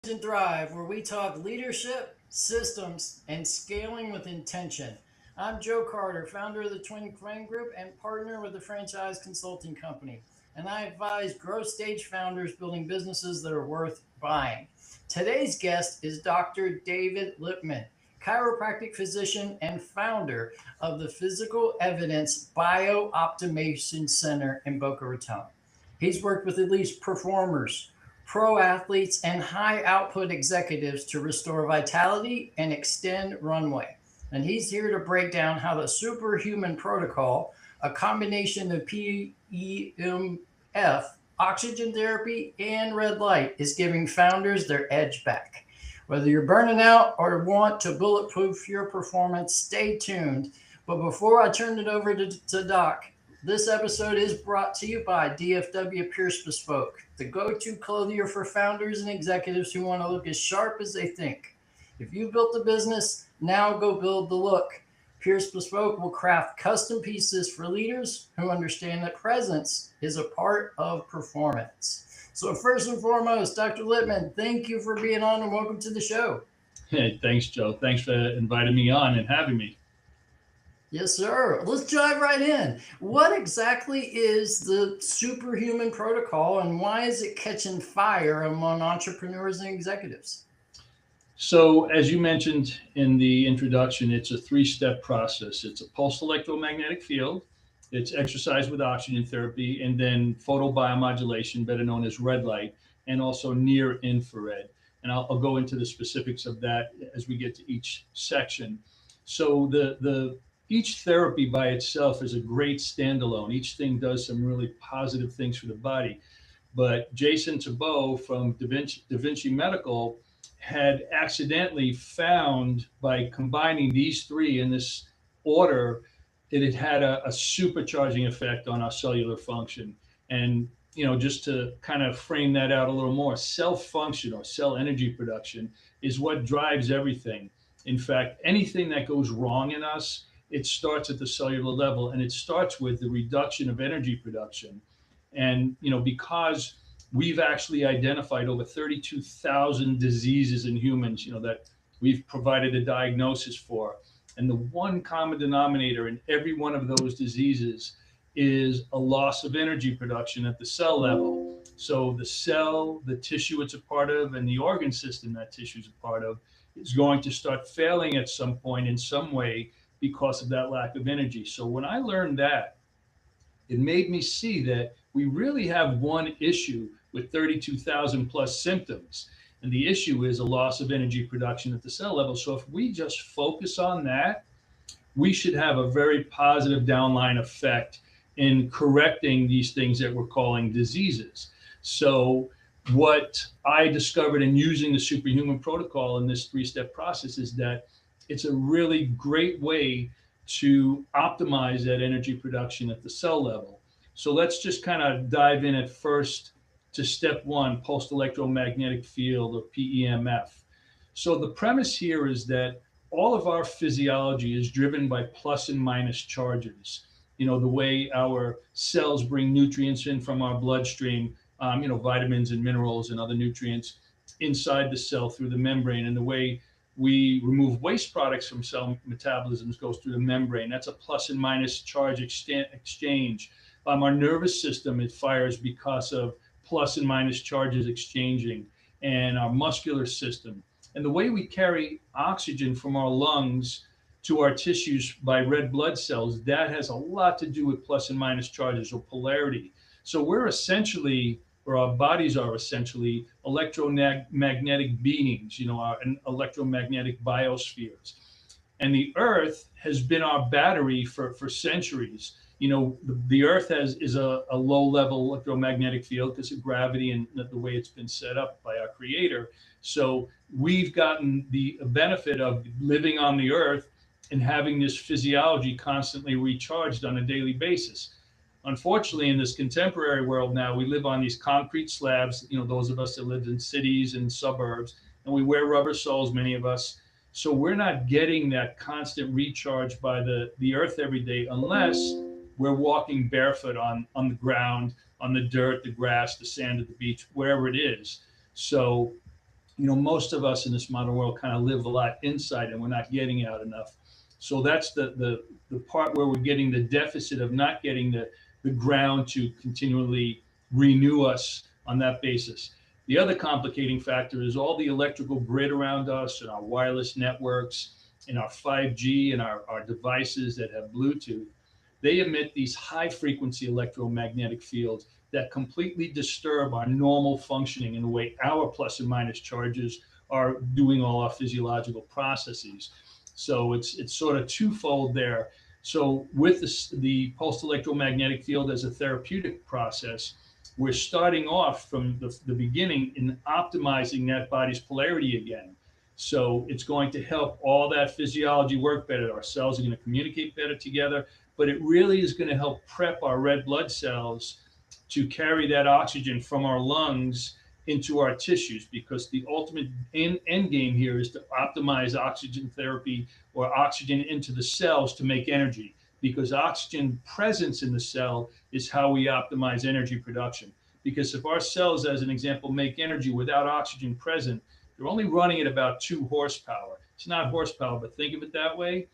and Thrive, where we talk leadership, systems, and scaling with intention. I'm Joe Carter, founder of the Twin Flame Group and partner with the franchise consulting company. And I advise growth stage founders building businesses that are worth buying. Today's guest is Dr. David Lipman, chiropractic physician and founder of the Physical Evidence Biooptimization Center in Boca Raton. He's worked with elite performers, pro athletes, and high output executives to restore vitality and extend runway. And he's here to break down how the Superhuman Protocol, a combination of PEMF, oxygen therapy, and red light, is giving founders their edge back. Whether you're burning out or want to bulletproof your performance, stay tuned. But before I turn it over to Doc, this episode is brought to you by DFW Pierce Bespoke, the go-to clothier for founders and executives who want to look as sharp as they think. If you built a business, now go build the look. Pierce Bespoke will craft custom pieces for leaders who understand that presence is a part of performance. So first and foremost, Dr. Lipman, thank you for being on and welcome to the show. Hey, thanks, Joe. Thanks for inviting me on and having me. Yes, sir. Let's dive right in. What exactly is the Superhuman Protocol and why is it catching fire among entrepreneurs and executives? So, as you mentioned in the introduction, it's a three-step process. It's a pulsed electromagnetic field, it's exercise with oxygen therapy, and then photobiomodulation, better known as red light, and also near infrared. And I'll go into the specifics of that as we get to each section. So each therapy by itself is a great standalone. Each thing does some really positive things for the body. But Jason Tabot from Da Vinci Medical had accidentally found, by combining these three in this order, that it had a supercharging effect on our cellular function. And just to kind of frame that out a little more, cell function or cell energy production is what drives everything. In fact, anything that goes wrong in us, it starts at the cellular level, and it starts with the reduction of energy production. And because we've actually identified over 32,000 diseases in humans, that we've provided a diagnosis for, and the one common denominator in every one of those diseases is a loss of energy production at the cell level. So the cell, the tissue it's a part of, and the organ system that tissue is a part of is going to start failing at some point in some way because of that lack of energy. So when I learned that, it made me see that we really have one issue with 32,000 plus symptoms. And the issue is a loss of energy production at the cell level. So if we just focus on that, we should have a very positive downline effect in correcting these things that we're calling diseases. So what I discovered in using the Superhuman Protocol in this three-step process is that it's a really great way to optimize that energy production at the cell level. So let's just kind of dive in at first to step one, pulsed electromagnetic field, or PEMF. So the premise here is that all of our physiology is driven by plus and minus charges. The way our cells bring nutrients in from our bloodstream, vitamins and minerals and other nutrients inside the cell through the membrane, and the way we remove waste products from cell metabolisms goes through the membrane. That's a plus and minus charge exchange. Our nervous system, it fires because of plus and minus charges exchanging, and our muscular system. And the way we carry oxygen from our lungs to our tissues by red blood cells, that has a lot to do with plus and minus charges, or polarity. So we're essentially, or our bodies are essentially, electromagnetic beings, our electromagnetic biospheres. And the Earth has been our battery for centuries. The Earth is a low-level electromagnetic field because of gravity and the way it's been set up by our Creator. So we've gotten the benefit of living on the Earth and having this physiology constantly recharged on a daily basis. Unfortunately, in this contemporary world now, we live on these concrete slabs, those of us that live in cities and suburbs, and we wear rubber soles, many of us. So we're not getting that constant recharge by the Earth every day unless we're walking barefoot on the ground, on the dirt, the grass, the sand of the beach, wherever it is. So most of us in this modern world kind of live a lot inside and we're not getting out enough. So that's the part where we're getting the deficit of not getting the ground to continually renew us on that basis. The other complicating factor is all the electrical grid around us and our wireless networks and our 5G and our devices that have Bluetooth. They emit these high frequency electromagnetic fields that completely disturb our normal functioning in the way our plus and minus charges are doing all our physiological processes. So it's sort of twofold there. So with the pulsed electromagnetic field as a therapeutic process, we're starting off from the beginning in optimizing that body's polarity again. So it's going to help all that physiology work better. Our cells are going to communicate better together, but it really is going to help prep our red blood cells to carry that oxygen from our lungs into our tissues, because the ultimate end game here is to optimize oxygen therapy or oxygen into the cells to make energy, because oxygen presence in the cell is how we optimize energy production. Because if our cells, as an example, make energy without oxygen present, they're only running at about 2 horsepower. It's not horsepower, but think of it that way.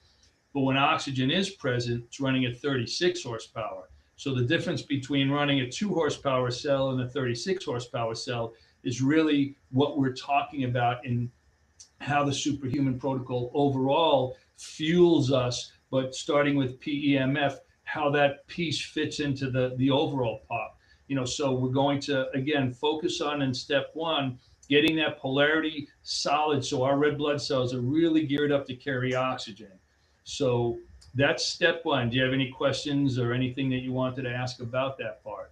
But when oxygen is present, it's running at 36 horsepower. So the difference between running a 2 horsepower cell and a 36 horsepower cell is really what we're talking about in how the Superhuman Protocol overall fuels us, but starting with PEMF, how that piece fits into the overall pop. So we're going to, again, focus on in step 1, getting that polarity solid so our red blood cells are really geared up to carry oxygen. So that's step 1. Do you have any questions or anything that you wanted to ask about that part?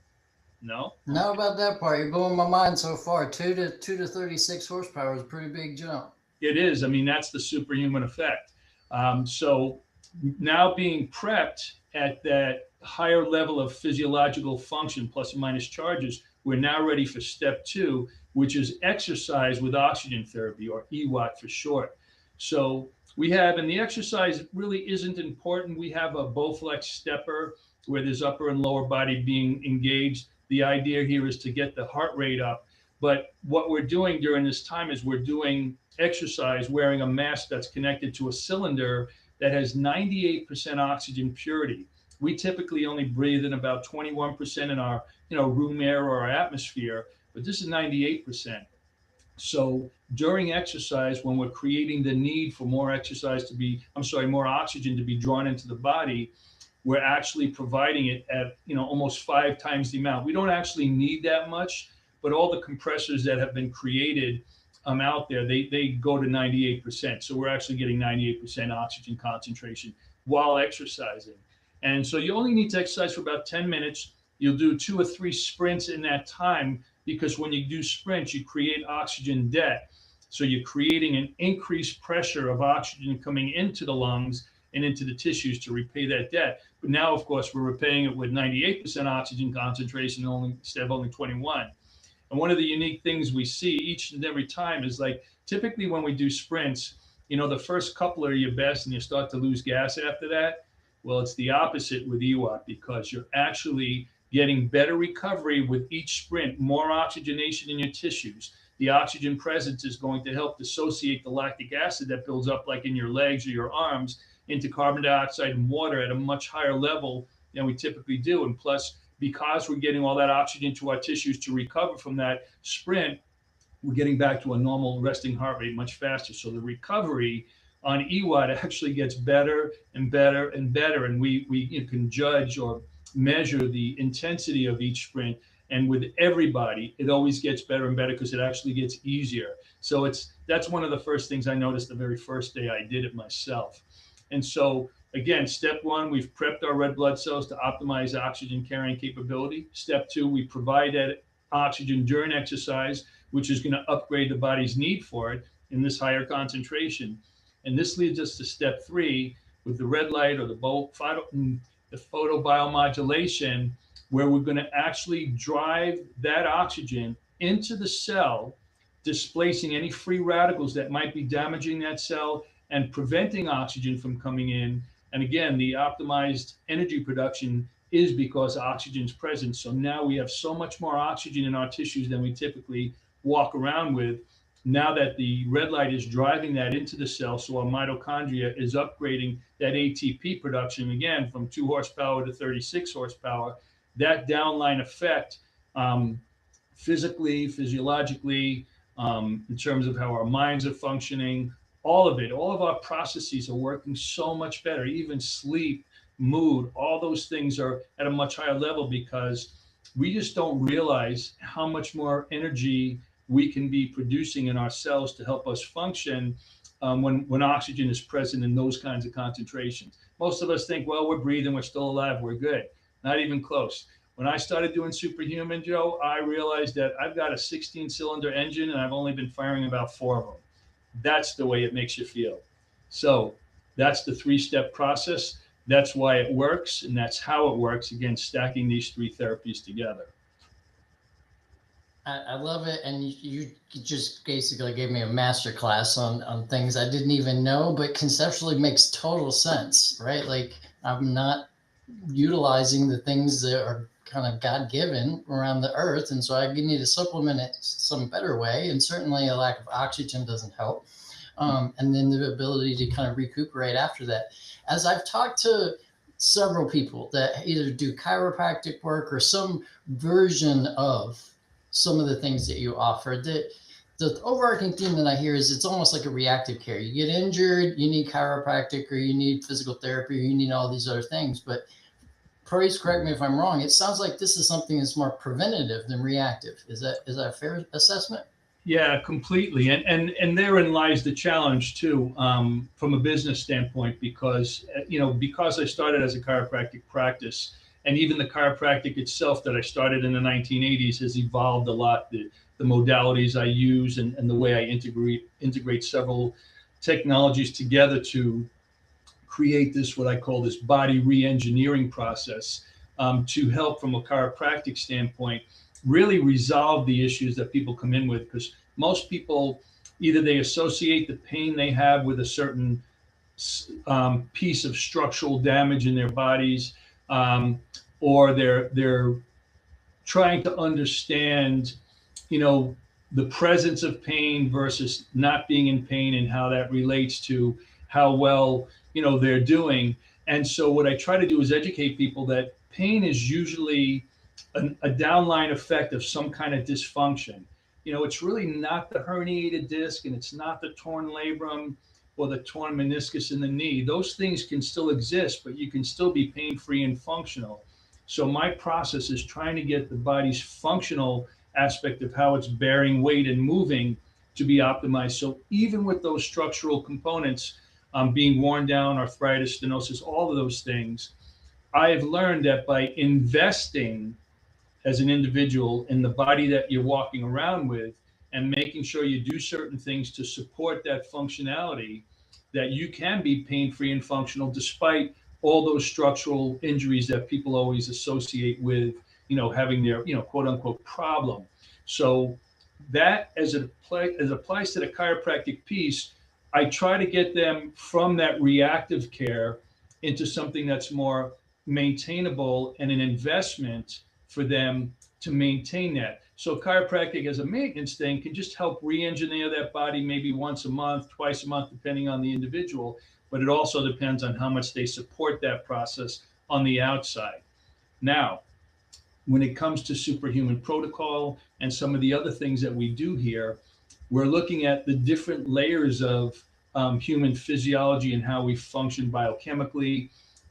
No? Now about that part, you're blowing my mind so far. Two to 36 horsepower is a pretty big jump. It is. I mean, that's the superhuman effect. So now being prepped at that higher level of physiological function, plus or minus charges, we're now ready for step 2, which is exercise with oxygen therapy, or EWOT for short. So we have, and the exercise really isn't important. We have a Bowflex stepper where there's upper and lower body being engaged. The idea here is to get the heart rate up. But what we're doing during this time is we're doing exercise wearing a mask that's connected to a cylinder that has 98% oxygen purity. We typically only breathe in about 21% in our room air or our atmosphere, but this is 98%. So during exercise, when we're creating the need for more more oxygen to be drawn into the body, we're actually providing it at almost 5 times the amount. We don't actually need that much, but all the compressors that have been created out there, they go to 98%. So we're actually getting 98% oxygen concentration while exercising. And so you only need to exercise for about 10 minutes. You'll do 2 or 3 sprints in that time, because when you do sprints, you create oxygen debt. So you're creating an increased pressure of oxygen coming into the lungs and into the tissues to repay that debt. But now, of course, we're repaying it with 98% oxygen concentration instead of only 21. And one of the unique things we see each and every time is, like, typically when we do sprints, the first couple are your best and you start to lose gas after that. Well, it's the opposite with EWOT, because you're actually getting better recovery with each sprint, more oxygenation in your tissues. The oxygen presence is going to help dissociate the lactic acid that builds up, like in your legs or your arms, into carbon dioxide and water at a much higher level than we typically do. And plus, because we're getting all that oxygen to our tissues to recover from that sprint, we're getting back to a normal resting heart rate much faster. So the recovery on EWOT actually gets better and better and better. And we can judge or measure the intensity of each sprint. And with everybody, it always gets better and better, because it actually gets easier. So that's one of the first things I noticed the very first day I did it myself. And so again, step 1, we've prepped our red blood cells to optimize oxygen carrying capability. Step 2, we provide that oxygen during exercise, which is going to upgrade the body's need for it in this higher concentration. And this leads us to step 3 with the red light, or the photobiomodulation, where we're going to actually drive that oxygen into the cell, displacing any free radicals that might be damaging that cell and preventing oxygen from coming in. And again, the optimized energy production is because oxygen is present. So now we have so much more oxygen in our tissues than we typically walk around with. now that the red light is driving that into the cell, so our mitochondria is upgrading that ATP production again from 2 horsepower to 36 horsepower. That downline effect, um, physically, physiologically, in terms of how our minds are functioning, all of it, all of our processes are working so much better. Even sleep, mood, all those things are at a much higher level because we just don't realize how much more energy we can be producing in our cells to help us function when oxygen is present in those kinds of concentrations. Most of us think, well, we're breathing, we're still alive, we're good. Not even close. When I started doing Superhuman, Joe, I realized that I've got a 16-cylinder engine and I've only been firing about 4 of them. That's the way it makes you feel. So that's the 3-step process. That's why it works, and that's how it works, again, stacking these 3 therapies together. I love it, and you just basically gave me a master class on things I didn't even know, but conceptually makes total sense, right? Like I'm not utilizing the things that are kind of God-given around the earth, and so I need to supplement it some better way, and certainly a lack of oxygen doesn't help. And then the ability to kind of recuperate after that. As I've talked to several people that either do chiropractic work or some version of some of the things that you offer, the overarching theme that I hear is it's almost like a reactive care. You get injured, you need chiropractic, or you need physical therapy, or you need all these other things. But please correct me if I'm wrong. It sounds like this is something that's more preventative than reactive. Is that a fair assessment? Yeah, completely. And therein lies the challenge too, from a business standpoint, because because I started as a chiropractic practice, and even the chiropractic itself that I started in the 1980s has evolved a lot. The modalities I use and the way I integrate several technologies together to create this, what I call this body re-engineering process, to help from a chiropractic standpoint really resolve the issues that people come in with, because most people either they associate the pain they have with a certain piece of structural damage in their bodies, or they're trying to understand, the presence of pain versus not being in pain and how that relates to how well, they're doing. And so what I try to do is educate people that pain is usually a downline effect of some kind of dysfunction. It's really not the herniated disc, and it's not the torn labrum or the torn meniscus in the knee. Those things can still exist, but you can still be pain-free and functional. So my process is trying to get the body's functional aspect of how it's bearing weight and moving to be optimized. So even with those structural components being worn down, arthritis, stenosis, all of those things, I have learned that by investing as an individual in the body that you're walking around with and making sure you do certain things to support that functionality, that you can be pain-free and functional despite all those structural injuries that people always associate with, having their, quote unquote problem. So that as it applies to the chiropractic piece, I try to get them from that reactive care into something that's more maintainable and an investment for them to maintain that. So chiropractic as a maintenance thing can just help re-engineer that body maybe once a month, twice a month, depending on the individual. But it also depends on how much they support that process on the outside. Now, when it comes to Superhuman Protocol and some of the other things that we do here, we're looking at the different layers of human physiology and how we function biochemically,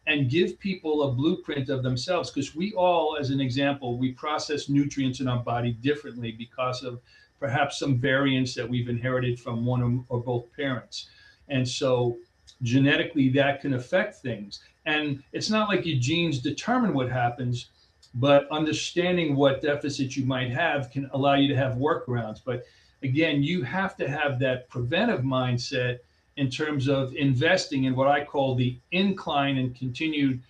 and give people a blueprint of themselves. Because we all, as an example, we process nutrients in our body differently because of perhaps some variants that we've inherited from one or both parents. And so genetically that can affect things. And it's not like your genes determine what happens, but understanding what deficits you might have can allow you to have workarounds. But again, you have to have that preventive mindset in terms of investing in what I call the incline and continued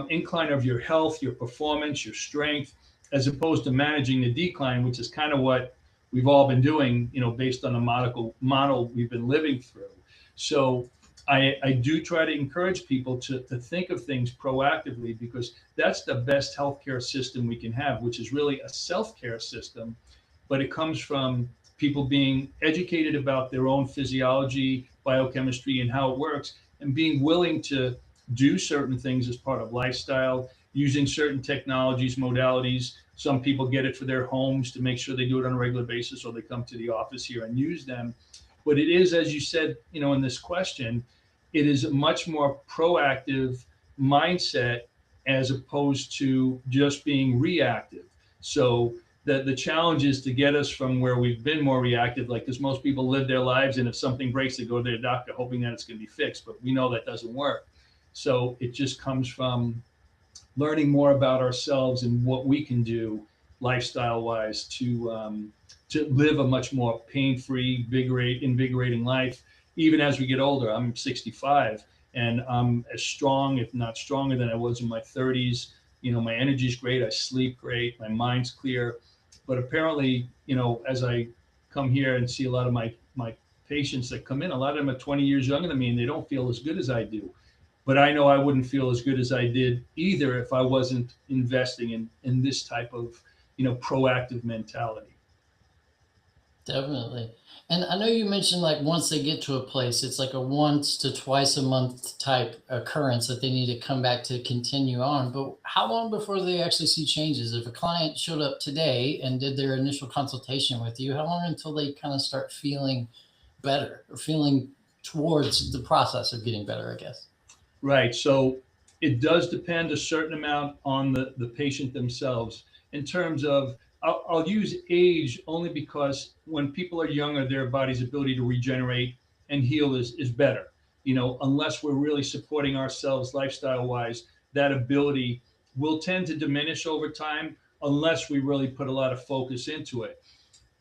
incline of your health, your performance, your strength, as opposed to managing the decline, which is kind of what we've all been doing, based on the model we've been living through. So I do try to encourage people to think of things proactively, because that's the best healthcare system we can have, which is really a self-care system, but it comes from people being educated about their own physiology, biochemistry, and how it works, and being willing to do certain things as part of lifestyle, using certain technologies, modalities. Some people get it for their homes to make sure they do it on a regular basis, or they come to the office here and use them. But it is, as you said, in this question, it is a much more proactive mindset as opposed to just being reactive. So the challenge is to get us from where we've been more reactive, like, because most people live their lives, and if something breaks, they go to their doctor hoping that it's going to be fixed. But we know that doesn't work. So it just comes from learning more about ourselves and what we can do lifestyle wise to live a much more pain-free, invigorating life. Even as we get older, I'm 65 and I'm as strong, if not stronger, than I was in my 30s. My energy's great. I sleep great. My mind's clear. But apparently, as I come here and see a lot of my patients that come in, a lot of them are 20 years younger than me, and they don't feel as good as I do. But I know I wouldn't feel as good as I did either if I wasn't investing in this type of, proactive mentality. Definitely. And I know you mentioned like once they get to a place, it's like a once to twice a month type occurrence that they need to come back to continue on. But how long before they actually see changes? If a client showed up today and did their initial consultation with you, how long until they kind of start feeling better or feeling towards the process of getting better, I guess? Right. So it does depend a certain amount on the patient themselves in terms of, I'll use age only because when people are younger, their body's ability to regenerate and heal is better. Unless we're really supporting ourselves lifestyle wise, that ability will tend to diminish over time unless we really put a lot of focus into it.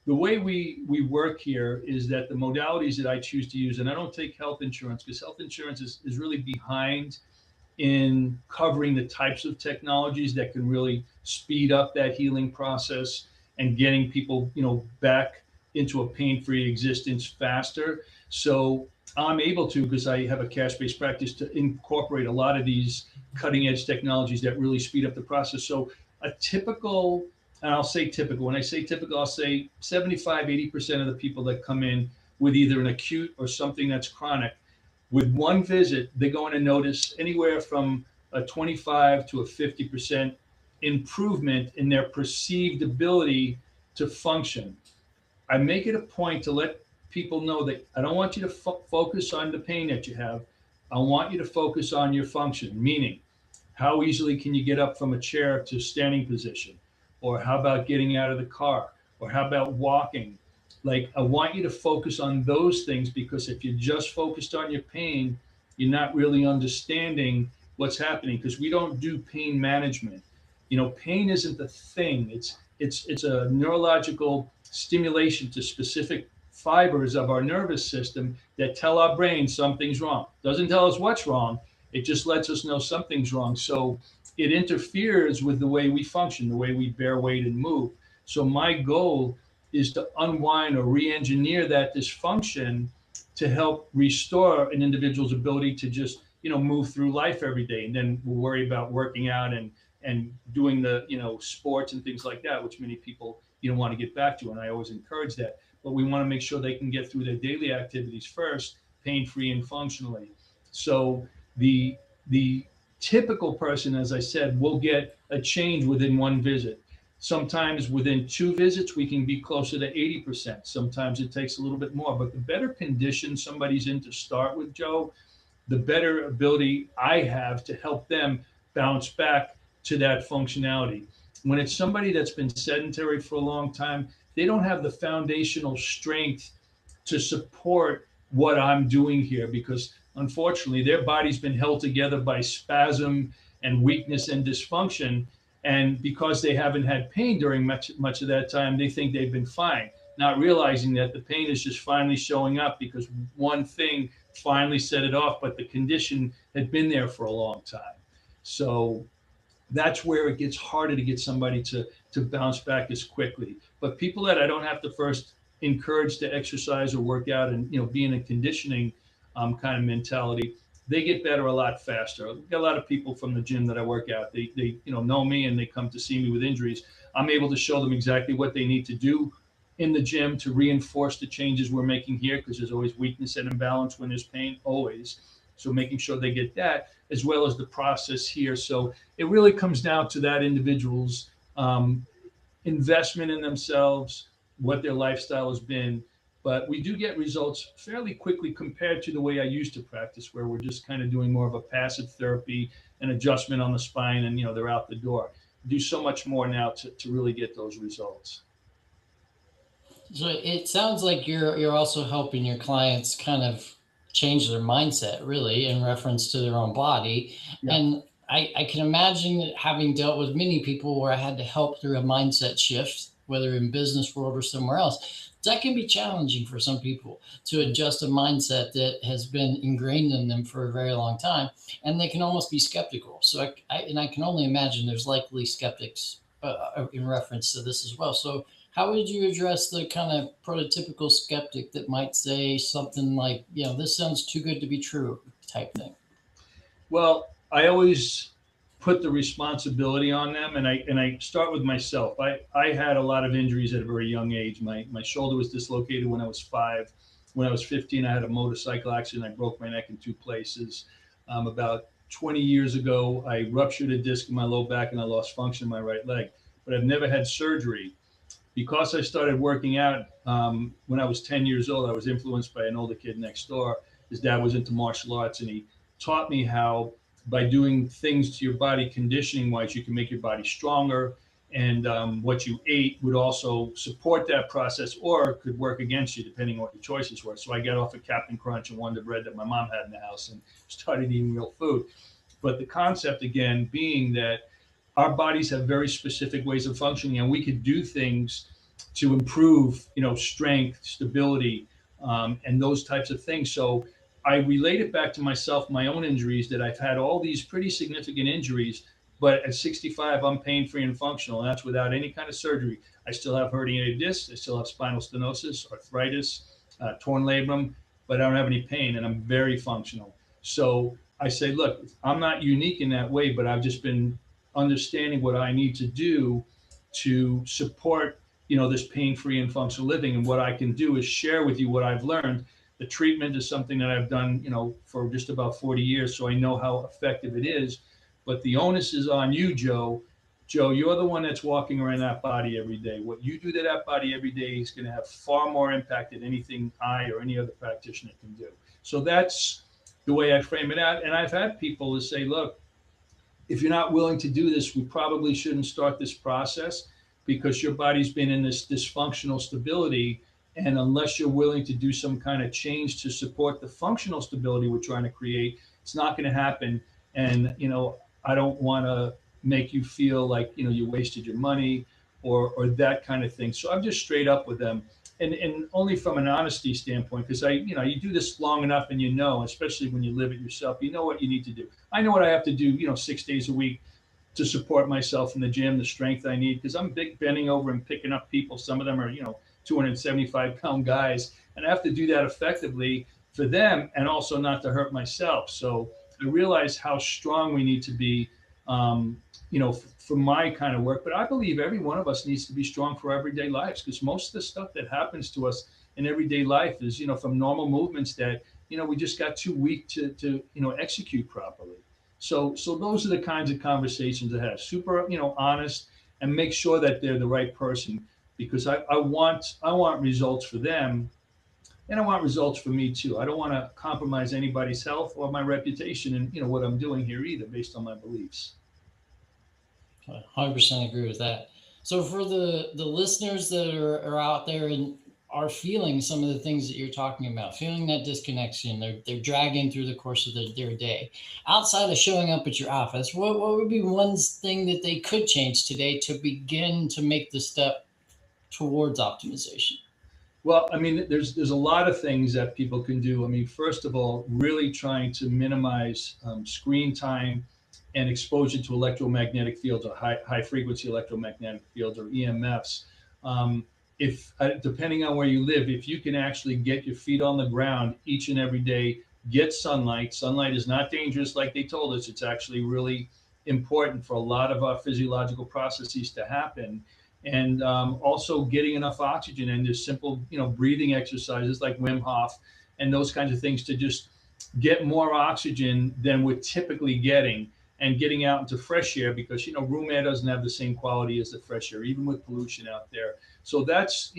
The way we work here is that the modalities that I choose to use, and I don't take health insurance because health insurance is really behind in covering the types of technologies that can really speed up that healing process and getting people, back into a pain-free existence faster. So I'm able to, because I have a cash-based practice, to incorporate a lot of these cutting-edge technologies that really speed up the process. So a typical, and I'll say typical, when I say typical, I'll say 75, 80% of the people that come in with either an acute or something that's chronic, with one visit, they're going to notice anywhere from a 25 to a 50% improvement in their perceived ability to function. I make it a point to let people know that I don't want you to focus on the pain that you have. I want you to focus on your function, meaning how easily can you get up from a chair to standing position? Or how about getting out of the car? Or how about walking? Like, I want you to focus on those things, because if you're just focused on your pain, you're not really understanding what's happening, because we don't do pain management. Pain isn't the thing. It's a neurological stimulation to specific fibers of our nervous system that tell our brain something's wrong. Doesn't tell us what's wrong. It just lets us know something's wrong. So it interferes with the way we function, the way we bear weight and move. So my goal is to unwind or re-engineer that dysfunction to help restore an individual's ability to just, move through life every day. And then we'll worry about working out and doing the, sports and things like that, which many people, want to get back to. And I always encourage that. But we want to make sure they can get through their daily activities first, pain-free and functionally. So the typical person, as I said, will get a change within one visit. Sometimes within 2 visits, we can be closer to 80%. Sometimes it takes a little bit more. But the better condition somebody's in to start with, Joe, the better ability I have to help them bounce back to that functionality. When it's somebody that's been sedentary for a long time, they don't have the foundational strength to support what I'm doing here, because unfortunately their body's been held together by spasm and weakness and dysfunction. And because they haven't had pain during much of that time, they think they've been fine, not realizing that the pain is just finally showing up because one thing finally set it off, but the condition had been there for a long time. So that's where it gets harder to get somebody to bounce back as quickly. But people that I don't have to first encourage to exercise or work out and be in a conditioning kind of mentality, they get better a lot faster. I've got a lot of people from the gym that I work out. They know me and they come to see me with injuries. I'm able to show them exactly what they need to do in the gym to reinforce the changes we're making here, because there's always weakness and imbalance when there's pain, always. So making sure they get that, as well as the process here. So it really comes down to that individual's investment in themselves, what their lifestyle has been. But we do get results fairly quickly compared to the way I used to practice, where we're just kind of doing more of a passive therapy, an adjustment on the spine, and they're out the door. Do so much more now to really get those results. So it sounds like you're also helping your clients kind of change their mindset, really, in reference to their own body. Yeah. And I can imagine, having dealt with many people where I had to help through a mindset shift, whether in business world or somewhere else, that can be challenging for some people to adjust a mindset that has been ingrained in them for a very long time, and they can almost be skeptical. So I can only imagine there's likely skeptics in reference to this as well. So how would you address the kind of prototypical skeptic that might say something like, this sounds too good to be true type thing? Well, I always put the responsibility on them, and I start with myself. I had a lot of injuries at a very young age. My shoulder was dislocated when I was 5. When I was 15, I had a motorcycle accident. I broke my neck in 2 places. About 20 years ago, I ruptured a disc in my low back and I lost function in my right leg. But I've never had surgery. Because I started working out when I was 10 years old, I was influenced by an older kid next door. His dad was into martial arts, and he taught me how, by doing things to your body conditioning wise, you can make your body stronger. And what you ate would also support that process, or could work against you depending on what your choices were. So I got off of Captain Crunch and Wonder Bread that my mom had in the house and started eating real food. But the concept, again, being that our bodies have very specific ways of functioning, and we could do things to improve, strength, stability, and those types of things. So I relate it back to myself, my own injuries, that I've had all these pretty significant injuries, but at 65, I'm pain-free and functional, and that's without any kind of surgery. I still have herniated discs, I still have spinal stenosis, arthritis, torn labrum, but I don't have any pain, and I'm very functional. So I say, look, I'm not unique in that way, but I've just been understanding what I need to do to support, this pain-free and functional living. And what I can do is share with you what I've learned. The treatment is something that I've done, for just about 40 years, so I know how effective it is. But the onus is on you, Joe. Joe, you're the one that's walking around that body every day. What you do to that body every day is going to have far more impact than anything I or any other practitioner can do. So that's the way I frame it out. And I've had people to say, look, if you're not willing to do this, we probably shouldn't start this process, because your body's been in this dysfunctional stability. And unless you're willing to do some kind of change to support the functional stability we're trying to create, it's not going to happen. And, I don't want to make you feel like, you wasted your money or that kind of thing. So I'm just straight up with them. And only from an honesty standpoint, because you do this long enough, and especially when you live it yourself, you know what you need to do. I know what I have to do, 6 days a week to support myself in the gym, the strength I need, because I'm bending over and picking up people. Some of them are, 275-pound guys, and I have to do that effectively for them and also not to hurt myself. So I realize how strong we need to be, for my kind of work. But I believe every one of us needs to be strong for everyday lives, because most of the stuff that happens to us in everyday life is, from normal movements that, we just got too weak to execute properly. So those are the kinds of conversations I have. Super, honest, and make sure that they're the right person, because I want results for them, and I want results for me too. I don't want to compromise anybody's health or my reputation and what I'm doing here either, based on my beliefs. 100% agree with that. So for the listeners that are out there and are feeling some of the things that you're talking about, feeling that disconnection, they're dragging through the course of their day, outside of showing up at your office, what would be one thing that they could change today to begin to make the step towards optimization? Well, there's a lot of things that people can do. First of all, really trying to minimize screen time and exposure to electromagnetic fields, or high frequency electromagnetic fields, or EMFs. If depending on where you live, if you can actually get your feet on the ground each and every day, get sunlight. Sunlight is not dangerous like they told us. It's actually really important for a lot of our physiological processes to happen. and also getting enough oxygen, and just simple, breathing exercises like Wim Hof and those kinds of things to just get more oxygen than we're typically getting, and getting out into fresh air, because room air doesn't have the same quality as the fresh air, even with pollution out there. So that's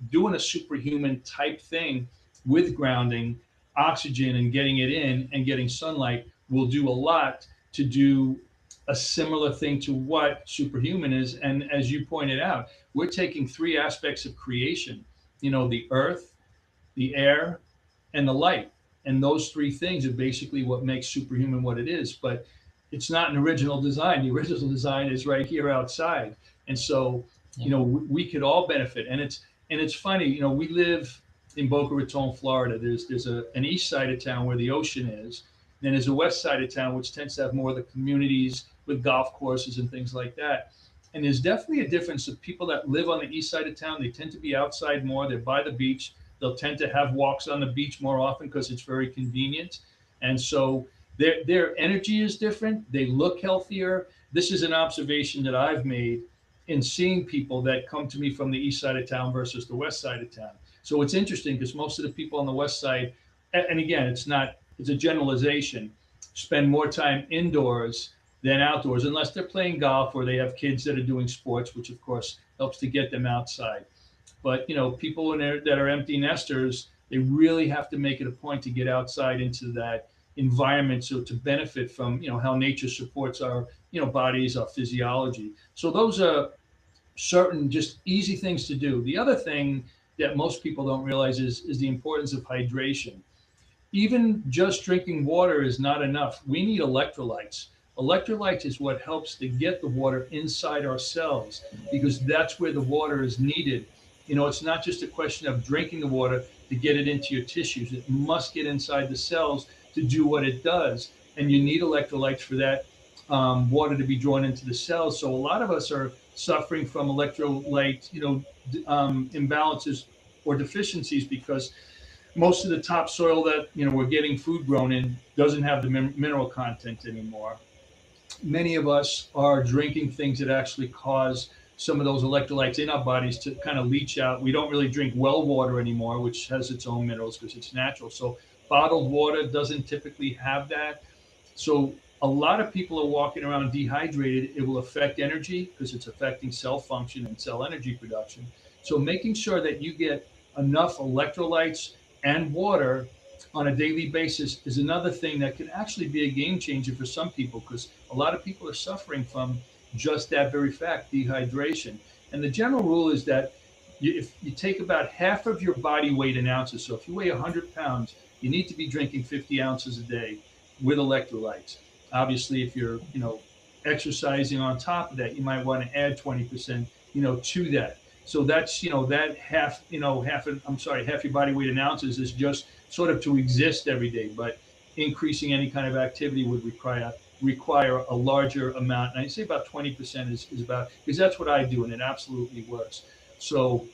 doing a superhuman type thing with grounding, oxygen, and getting it in, and getting sunlight will do a lot to do a similar thing to what superhuman is. And as you pointed out, we're taking three aspects of creation, the earth, the air, and the light. And those three things are basically what makes superhuman what it is. But it's not an original design. The original design is right here outside. And so, we could all benefit. And it's funny, we live in Boca Raton, Florida. There's an east side of town where the ocean is. Then there's a west side of town, which tends to have more of the communities with golf courses and things like that. And there's definitely a difference of people that live on the east side of town. They tend to be outside more. They're by the beach. They'll tend to have walks on the beach more often because it's very convenient. And so their energy is different. They look healthier. This is an observation that I've made in seeing people that come to me from the east side of town versus the west side of town. So it's interesting because most of the people on the west side, and again, it's a generalization, spend more time indoors than outdoors, unless they're playing golf or they have kids that are doing sports, which of course helps to get them outside. But people in there that are empty nesters, they really have to make it a point to get outside into that environment, so to benefit from how nature supports our bodies, our physiology. So those are certain just easy things to do. The other thing that most people don't realize is the importance of hydration. Even just drinking water is not enough. We need electrolytes. Electrolytes is what helps to get the water inside our cells, because that's where the water is needed. It's not just a question of drinking the water to get it into your tissues. It must get inside the cells to do what it does. And you need electrolytes for that water to be drawn into the cells. So a lot of us are suffering from electrolyte, imbalances or deficiencies, because most of the topsoil that we're getting food grown in doesn't have the mineral content anymore. Many of us are drinking things that actually cause some of those electrolytes in our bodies to kind of leach out. We don't really drink well water anymore, which has its own minerals because it's natural. So bottled water doesn't typically have that. So a lot of people are walking around dehydrated. It will affect energy because it's affecting cell function and cell energy production. So making sure that you get enough electrolytes and water on a daily basis is another thing that can actually be a game changer for some people, because a lot of people are suffering from just that very fact, dehydration. And the general rule is that if you take about half of your body weight in ounces, so if you weigh 100 pounds, you need to be drinking 50 ounces a day with electrolytes. Obviously, if you're exercising on top of that, you might want to add 20% to that. So that's that half your body weight in ounces is just sort of to exist every day. But increasing any kind of activity would require a larger amount. And I say about 20% is about, because that's what I do, and it absolutely works. So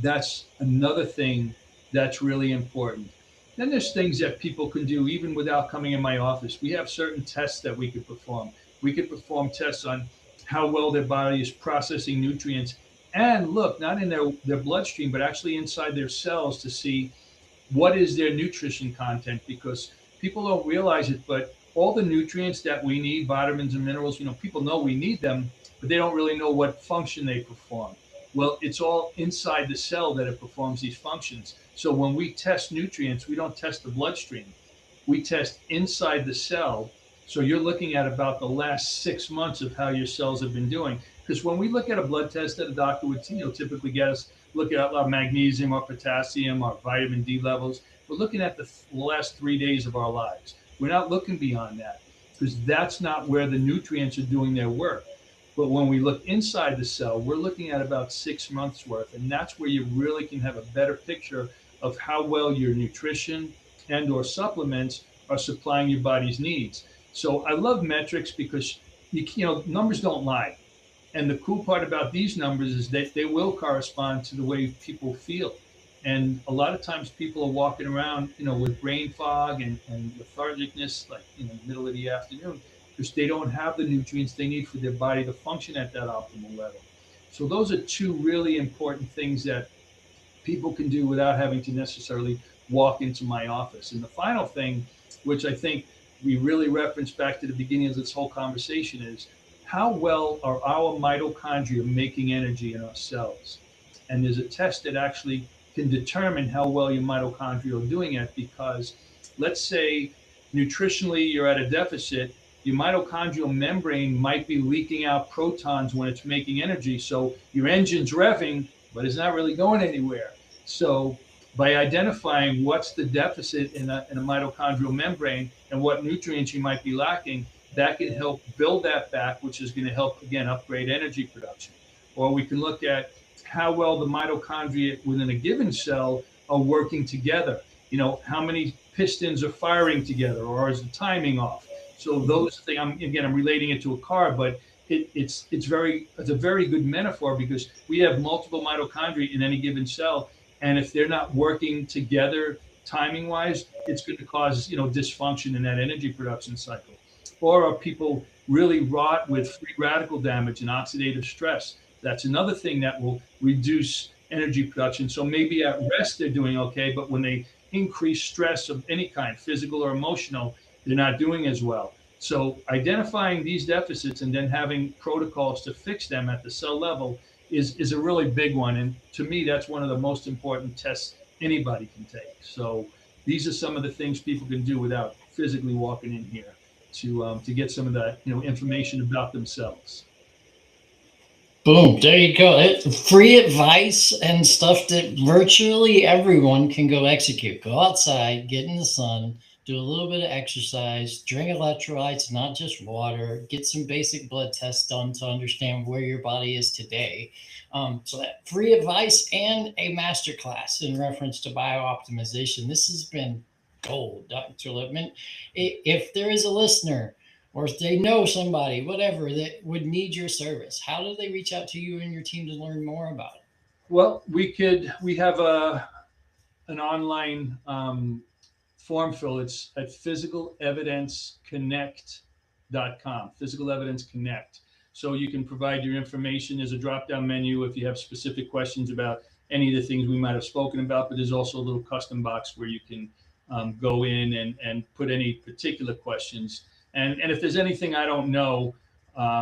that's another thing that's really important. Then there's things that people can do even without coming in my office. We have certain tests that we could perform. We could perform tests on how well their body is processing nutrients, and look, not in their bloodstream, but actually inside their cells, to see what is their nutrition content, because people don't realize it, but all the nutrients that we need, vitamins and minerals, people know we need them, but they don't really know what function they perform. Well, it's all inside the cell that it performs these functions. So when we test nutrients, we don't test the bloodstream. We test inside the cell. So you're looking at about the last 6 months of how your cells have been doing. Because when we look at a blood test that a doctor would typically get us, look at our magnesium, our potassium, our vitamin D levels, we're looking at the last 3 days of our lives. We're not looking beyond that, because that's not where the nutrients are doing their work. But when we look inside the cell, we're looking at about 6 months worth. And that's where you really can have a better picture of how well your nutrition and or supplements are supplying your body's needs. So I love metrics because numbers don't lie. And the cool part about these numbers is that they will correspond to the way people feel. And a lot of times people are walking around, with brain fog and lethargicness, like in the middle of the afternoon, because they don't have the nutrients they need for their body to function at that optimal level. So those are two really important things that people can do without having to necessarily walk into my office. And the final thing, which I think we really reference back to the beginning of this whole conversation, is how well are our mitochondria making energy in our cells? And there's a test that actually can determine how well your mitochondria are doing it, because let's say nutritionally you're at a deficit, your mitochondrial membrane might be leaking out protons when it's making energy. So your engine's revving, but it's not really going anywhere. So by identifying what's the deficit in a mitochondrial membrane and what nutrients you might be lacking, that can help build that back, which is going to help, again, upgrade energy production. Or we can look at how well the mitochondria within a given cell are working together. You know, how many pistons are firing together, or is the timing off? So those things, I'm relating it to a car, but it's a very good metaphor, because we have multiple mitochondria in any given cell, and if they're not working together timing wise, it's going to cause dysfunction in that energy production cycle. Or are people really wrought with free radical damage and oxidative stress? That's another thing that will reduce energy production. So maybe at rest they're doing okay, but when they increase stress of any kind, physical or emotional, they're not doing as well. So identifying these deficits and then having protocols to fix them at the cell level is a really big one. And to me, that's one of the most important tests anybody can take. So these are some of the things people can do without physically walking in here to get some of that information about themselves. Boom, there you go. Free advice and stuff that virtually everyone can go execute. Go outside, get in the sun, do a little bit of exercise, drink electrolytes, not just water, get some basic blood tests done to understand where your body is today. So that free advice and a masterclass in reference to biooptimization. This has been gold, Dr. Lipman. If there is a listener, or if they know somebody, whatever, that would need your service, how do they reach out to you and your team to learn more about it? Well, we have an online form fill. It's at physicalevidenceconnect.com, Physical Evidence Connect. So you can provide your information. There's a drop down menu if you have specific questions about any of the things we might have spoken about, but there's also a little custom box where you can go in and put any particular questions. And if there's anything I don't know,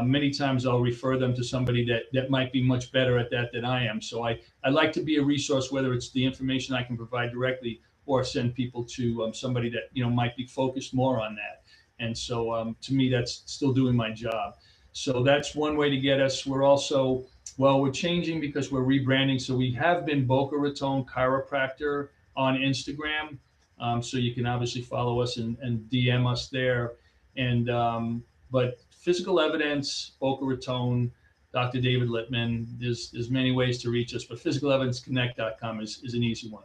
many times I'll refer them to somebody that might be much better at that than I am. So I like to be a resource, whether it's the information I can provide directly or send people to somebody that might be focused more on that. And so to me, that's still doing my job. So that's one way to get us. We're also, well, we're changing because we're rebranding. So we have been Boca Raton Chiropractor on Instagram. So you can obviously follow us and DM us there. And but Physical Evidence, Boca Raton, Dr. David Lipman. There's many ways to reach us, but physicalevidenceconnect.com is an easy one.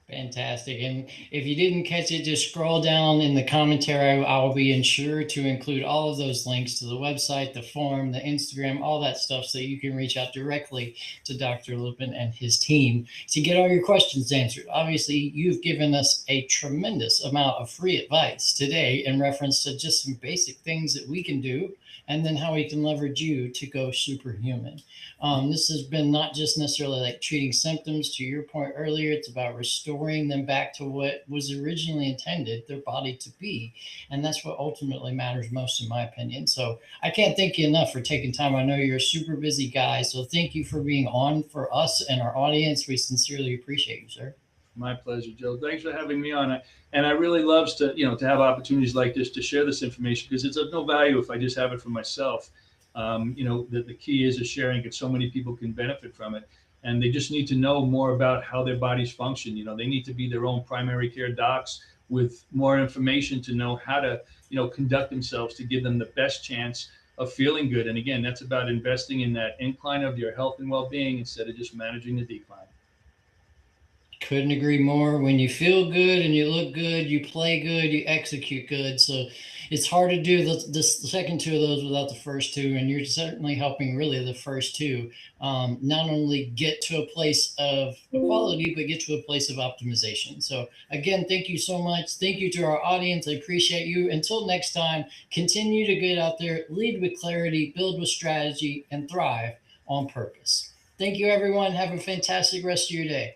Fantastic. And if you didn't catch it, just scroll down in the commentary. I will be sure to include all of those links to the website, the forum, the Instagram, all that stuff, so you can reach out directly to Dr. Lipman and his team to get all your questions answered. Obviously, you've given us a tremendous amount of free advice today in reference to just some basic things that we can do, and then how we can leverage you to go superhuman. This has been not just necessarily like treating symptoms. To your point earlier, it's about restoring them back to what was originally intended their body to be. And that's what ultimately matters most, in my opinion. So I can't thank you enough for taking time. I know you're a super busy guy. So thank you for being on for us and our audience. We sincerely appreciate you, sir. My pleasure, Joe. Thanks for having me on. And I really love to have opportunities like this to share this information, because it's of no value if I just have it for myself. The key is sharing it so many people can benefit from it. And they just need to know more about how their bodies function. They need to be their own primary care docs with more information to know how to, conduct themselves to give them the best chance of feeling good. And again, that's about investing in that incline of your health and well-being instead of just managing the decline. Couldn't agree more. When you feel good and you look good, you play good, you execute good. So it's hard to do the second two of those without the first two. And you're certainly helping really the first two not only get to a place of equality, but get to a place of optimization. So again, thank you so much. Thank you to our audience. I appreciate you. Until next time, continue to get out there, lead with clarity, build with strategy, and thrive on purpose. Thank you, everyone. Have a fantastic rest of your day.